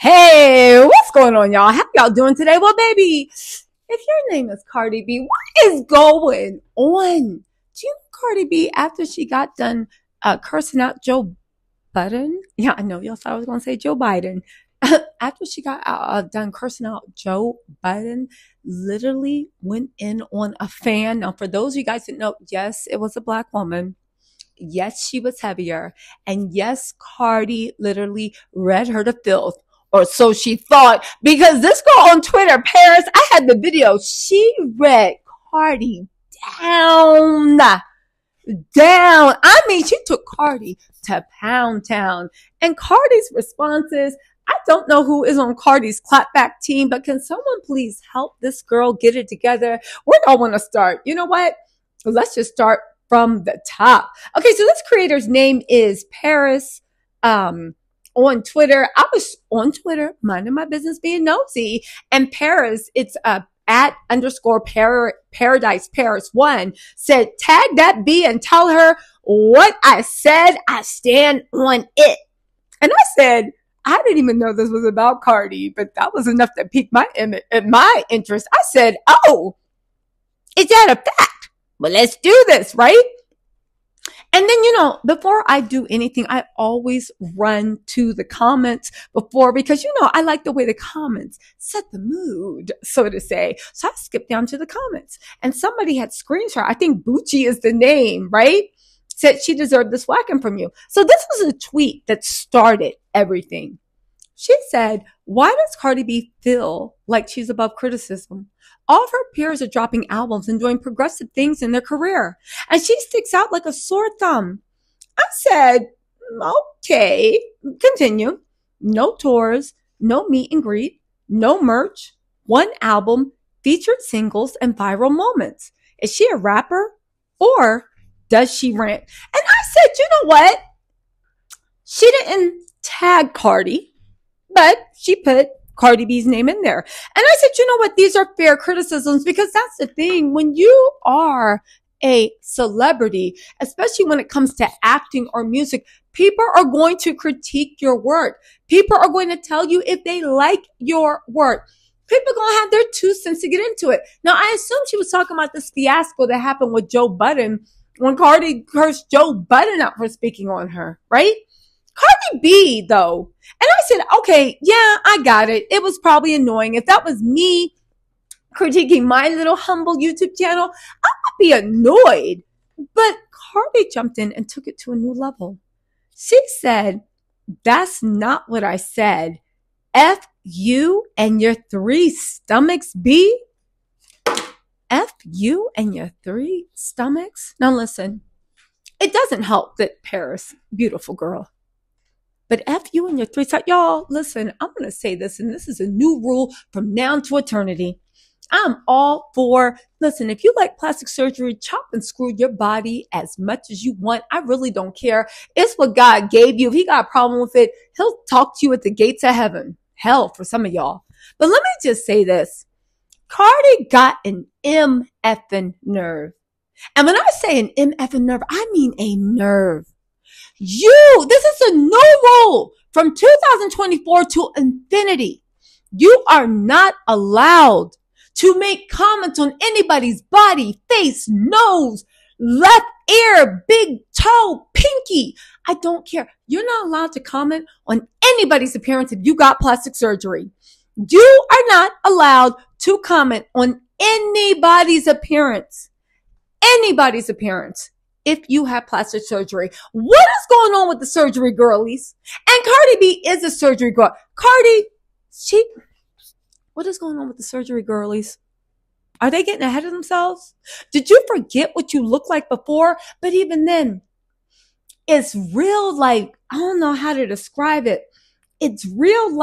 Hey, what's going on, y'all? How y'all doing today? Well, baby, if your name is Cardi B, what is going on? Do you know Cardi B, after she got done cursing out Joe Budden? Yeah, I know y'all thought I was going to say Joe Biden. After she got done cursing out Joe Biden, literally went in on a fan. Now, for those of you guys that know, yes, it was a black woman. Yes, she was heavier. And yes, Cardi literally read her to filth. Or so she thought, because this girl on Twitter, Paris, I had the video. She read Cardi down. I mean, she took Cardi to Pound Town. And Cardi's responses, I don't know who is on Cardi's clapback team, but can someone please help this girl get it together? Where do I want to start? You know what? Let's just start from the top. Okay, so this creator's name is Paris. On Twitter, I was on Twitter, minding my business, being nosy, and Paris, it's at underscore Paradise Paris 1 said, tag that B and tell her what I said. I stand on it. And I said, I didn't even know this was about Cardi, but that was enough to pique my interest. I said, oh, is that a fact? Well, let's do this, right? And then, before I do anything, I always run to the comments because, I like the way the comments set the mood, so to say. So I skipped down to the comments and somebody had screenshot. I think Bucci is the name, right? Said she deserved this whacking from you. So this was a tweet that started everything. She said, why does Cardi B feel like she's above criticism? All of her peers are dropping albums and doing progressive things in their career, and she sticks out like a sore thumb. I said, okay, continue. No tours, no meet and greet, no merch, one album, featured singles, and viral moments. Is she a rapper or does she rant? And I said, you know what? She didn't tag Cardi, but she put Cardi B's name in there. And I said, you know what? These are fair criticisms because that's the thing. When you are a celebrity, especially when it comes to acting or music, people are going to critique your work. People are going to tell you if they like your work. People are going to have their 2 cents to get into it. Now, I assume she was talking about this fiasco that happened with Joe Budden when Cardi cursed Joe Budden out for speaking on her, right? Cardi B, though. And I said, okay, yeah, I got it. It was probably annoying. If that was me critiquing my little humble YouTube channel, I would be annoyed. But Cardi jumped in and took it to a new level. She said, that's not what I said. F you and your 3 stomachs, B. F you and your 3 stomachs. Now listen, it doesn't help that Paris, beautiful girl. But F you and your 3 stomachs. Y'all, listen, I'm going to say this, and this is a new rule from now to eternity. I'm all for, listen, if you like plastic surgery, chop and screw your body as much as you want. I really don't care. It's what God gave you. If he got a problem with it, he'll talk to you at the gates of heaven. Hell, for some of y'all. But let me just say this. Cardi got an M effing nerve. And when I say an M effing nerve, I mean a nerve. This is a new rule from 2024 to infinity. You are not allowed to make comments on anybody's body, face, nose, left ear, big toe, pinky. I don't care. You're not allowed to comment on anybody's appearance if you got plastic surgery. You are not allowed to comment on anybody's appearance. Anybody's appearance. If you have plastic surgery. What is going on with the surgery girlies? And Cardi B is a surgery girl. Cardi, what is going on with the surgery girlies? Are they getting ahead of themselves? Did you forget what you looked like before? But even then, it's real I don't know how to describe it. It's real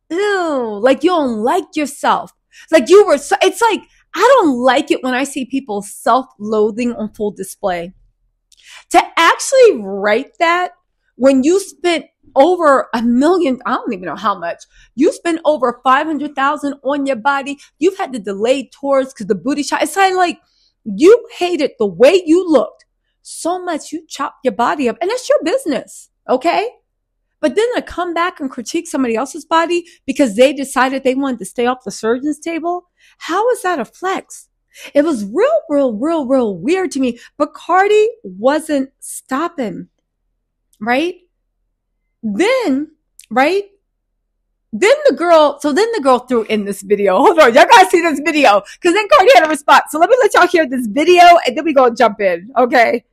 ew, like you don't like yourself. It's like, I don't like it when I see people self-loathing on full display. To actually write that when you spent over $1 million, I don't even know how much, you spent over 500,000 on your body. You've had to delay tours because the booty shot. It's like you hated the way you looked so much you chopped your body up, and that's your business. Okay. But then to come back and critique somebody else's body because they decided they wanted to stay off the surgeon's table, how is that a flex? It was real weird to me. But Cardi wasn't stopping, right? Then, right? Then the girl threw in this video. Hold on, y'all gotta see this video. Cause then Cardi had a response. So let me let y'all hear this video and then we gonna jump in, okay?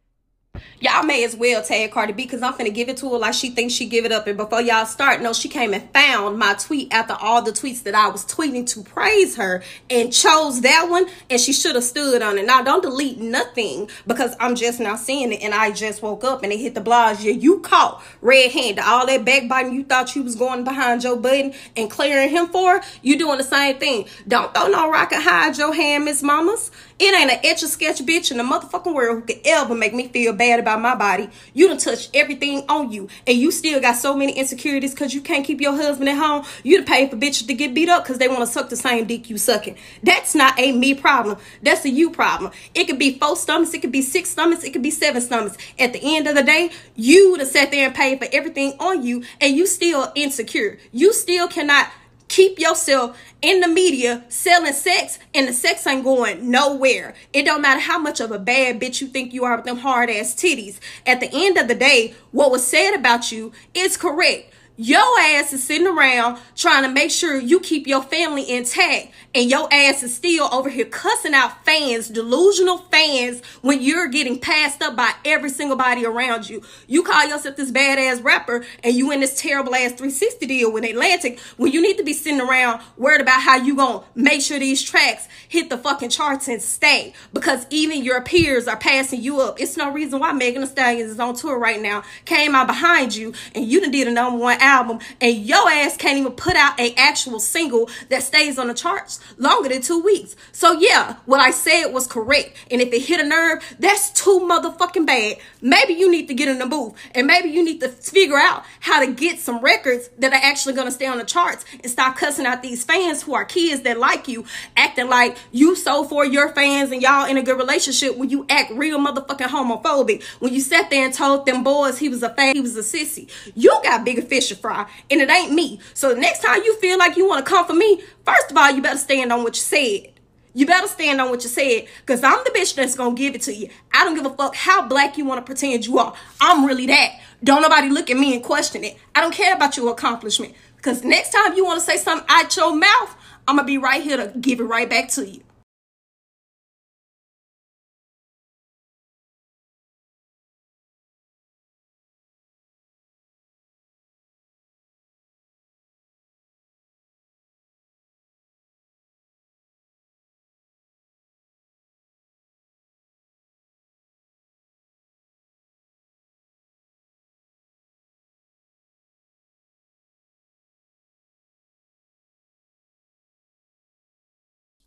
Y'all may as well tag Cardi B because I'm finna give it to her like she thinks she give it up. And before y'all start, no, she came and found my tweet after all the tweets that I was tweeting to praise her and chose that one, and she should have stood on it. Now, don't delete nothing because I'm just now seeing it and I just woke up and it hit the blogs. Yeah, you caught red-handed. All that backbiting you thought you was going behind Joe Budden and clearing him for, you doing the same thing. Don't throw no rock and hide your hand, Miss Mamas. It ain't an etch-a-sketch bitch in the motherfucking world who could ever make me feel bad about my body. You done touched everything on you, and you still got so many insecurities because you can't keep your husband at home. You done paid for bitches to get beat up because they want to suck the same dick you sucking. That's not a me problem. That's a you problem. It could be 4 stomachs. It could be 6 stomachs. It could be 7 stomachs. At the end of the day, you done sat there and paid for everything on you, and you still insecure. You still cannot keep yourself in the media selling sex, and the sex ain't going nowhere. It don't matter how much of a bad bitch you think you are with them hard ass titties. At the end of the day, what was said about you is correct. Your ass is sitting around trying to make sure you keep your family intact, and your ass is still over here cussing out fans, delusional fans, when you're getting passed up by every single body around you. You call yourself this badass rapper, and you in this terrible ass 360 deal with Atlantic, when you need to be sitting around worried about how you gonna make sure these tracks hit the fucking charts and stay, because even your peers are passing you up. It's no reason why Megan Thee Stallion is on tour right now, came out behind you, and you done did a #1 album, and your ass can't even put out a actual single that stays on the charts longer than 2 weeks. So yeah, what I said was correct, and if it hit a nerve, that's too motherfucking bad. Maybe you need to get in the booth, and maybe you need to figure out how to get some records that are actually going to stay on the charts, and stop cussing out these fans who are kids that like you, acting like you so for your fans and y'all in a good relationship when you act real motherfucking homophobic. When you sat there and told them boys he was a fan, he was a sissy. You got bigger fish to fry, and it ain't me. So the next time you feel like you want to come for me, first of all, you better stand on what you said. You better stand on what you said, because I'm the bitch that's going to give it to you. I don't give a fuck how black you want to pretend you are. I'm really that. Don't nobody look at me and question it. I don't care about your accomplishment, because next time you want to say something out your mouth, I'm going to be right here to give it right back to you.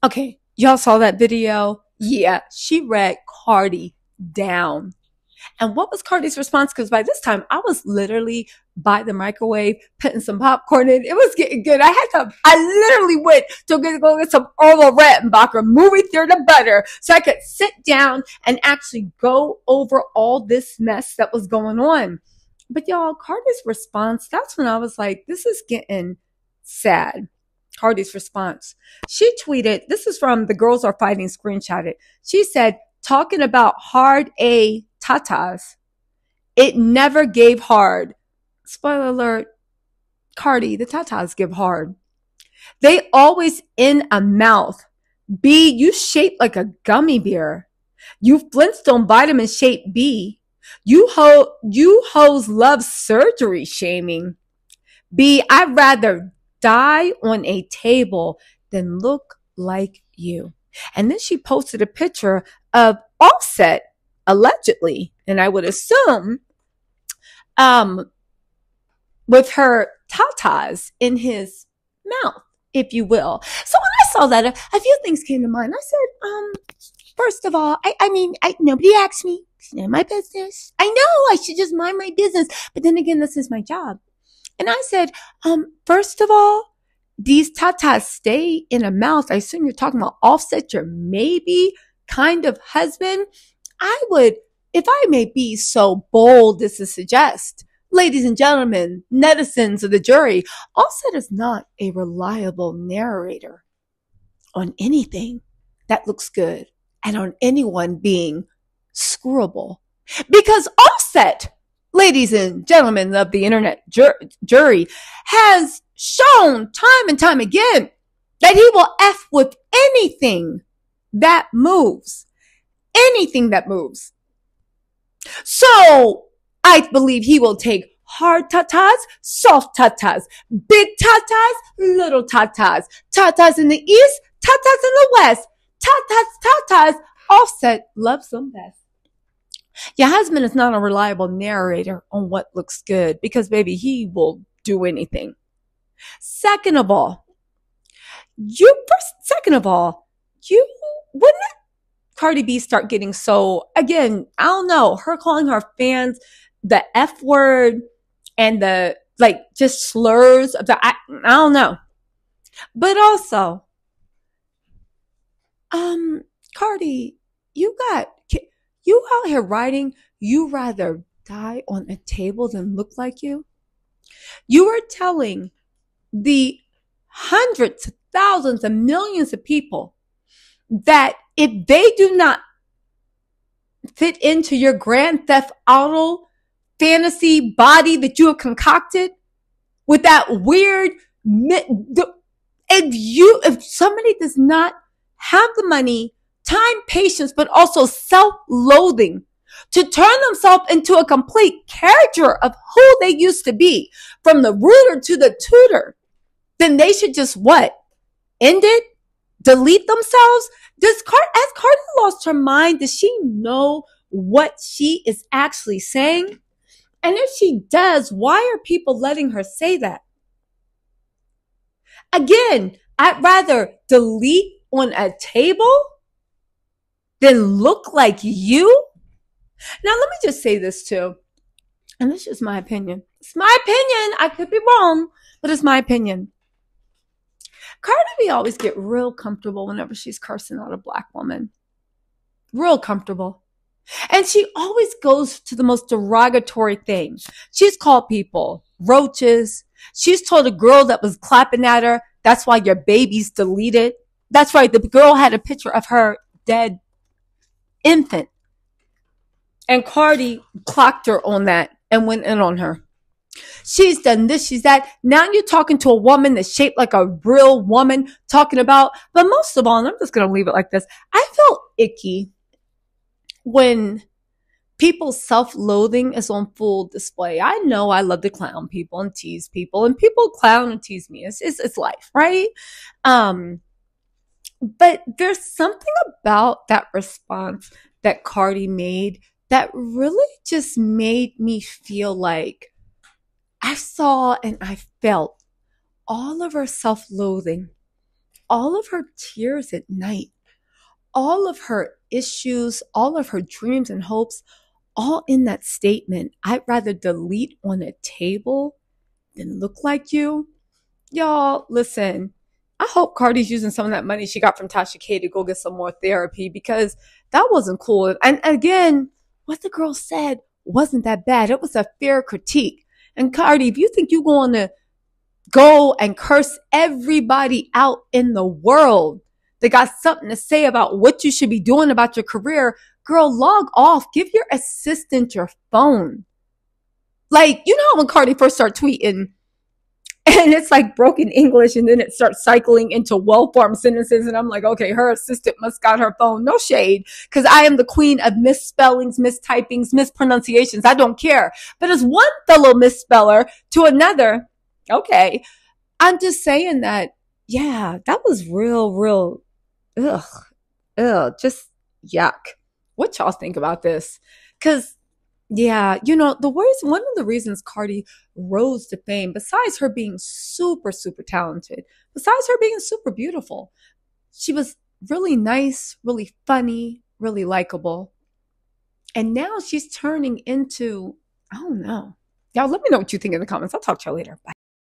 Okay, y'all saw that video? Yeah, she read Cardi down. And what was Cardi's response? Because by this time, I was literally by the microwave putting some popcorn in. It was getting good. I literally went to go get some Orville Redenbacher movie theater butter so I could sit down and actually go over all this mess that was going on. But y'all, Cardi's response, that's when I was like, this is getting sad. Cardi's response. She tweeted, this is from The Girls Are Fighting screenshotted. She said, talking about hard A tatas, it never gave hard. Spoiler alert, Cardi, the tatas give hard. They always in a mouth. B, you shaped like a gummy bear. You Flintstone vitamin shaped B. You hoes love surgery shaming. B, I'd rather die on a table than look like you. And then she posted a picture of Offset, allegedly, and I would assume, with her tatas in his mouth, if you will. So when I saw that, a few things came to mind. I said, first of all, I mean, nobody asked me. It's none of my business. I know I should just mind my business, but then again, this is my job. And I said, first of all, these tatas stay in a mouth. I assume you're talking about Offset, your maybe kind of husband. I would, if I may be so bold as to suggest, ladies and gentlemen, netizens of the jury, Offset is not a reliable narrator on anything that looks good and on anyone being screwable. Because Offset, ladies and gentlemen of the internet jury, has shown time and time again that he will F with anything that moves. Anything that moves. So I believe he will take hard tatas, soft tatas, big tatas, little tatas, tatas in the east, tatas in the west, tatas. Offset loves them best. Your husband is not a reliable narrator on what looks good because, baby, he will do anything. Second of all, wouldn't Cardi B start getting so, again, I don't know, her calling her fans the F word and the, like, just slurs of the, I don't know. But also, Cardi, you out here writing, you rather die on a table than look like you? You are telling the hundreds, thousands, and millions of people that if they do not fit into your Grand Theft Auto fantasy body that you have concocted with that weird, if somebody does not have the money, time, patience, but also self-loathing to turn themselves into a complete caricature of who they used to be, from the rooter to the tutor, then they should just what? End it? Delete themselves? Has Cardi lost her mind? Does she know what she is actually saying? And if she does, why are people letting her say that? Again, I'd rather delete on a table than look like you. Now, let me just say this too. And this is my opinion. It's my opinion. I could be wrong, but it's my opinion. Cardi B always get real comfortable whenever she's cursing out a black woman. Real comfortable. And she always goes to the most derogatory thing. She's called people roaches. She's told a girl that was clapping at her, that's why your baby's deleted. That's right. The girl had a picture of her dead infant. And Cardi clocked her on that and went in on her. She's done this, she's that. Now you're talking to a woman that's shaped like a real woman, talking about, but most of all, and I'm just going to leave it like this, I feel icky when people's self-loathing is on full display. I know I love to clown people and tease people, and people clown and tease me. It's life, right? But there's something about that response that Cardi made that really just made me feel like I saw and I felt all of her self-loathing, all of her tears at night, all of her issues, all of her dreams and hopes, all in that statement. I'd rather delete on a table than look like you. Y'all, listen, I hope Cardi's using some of that money she got from Tasha K to go get some more therapy, because that wasn't cool. And again, what the girl said wasn't that bad. It was a fair critique. And Cardi, if you think you're going to go and curse everybody out in the world that got something to say about what you should be doing about your career, girl, log off. Give your assistant your phone. Like, you know when Cardi first started tweeting and it's like broken English and then it starts cycling into well-formed sentences, and I'm like, okay, her assistant must got her phone. No shade, because I am the queen of misspellings, mistypings, mispronunciations. I don't care. But as one fellow misspeller to another, okay, I'm just saying that, yeah, that was real, just yuck. What y'all think about this? Because, yeah, you know, one of the reasons Cardi rose to fame, besides her being super, super talented, besides her being super beautiful, she was really nice, really funny, really likable. And now she's turning into, I don't know. Y'all, let me know what you think in the comments. I'll talk to y'all later. Bye.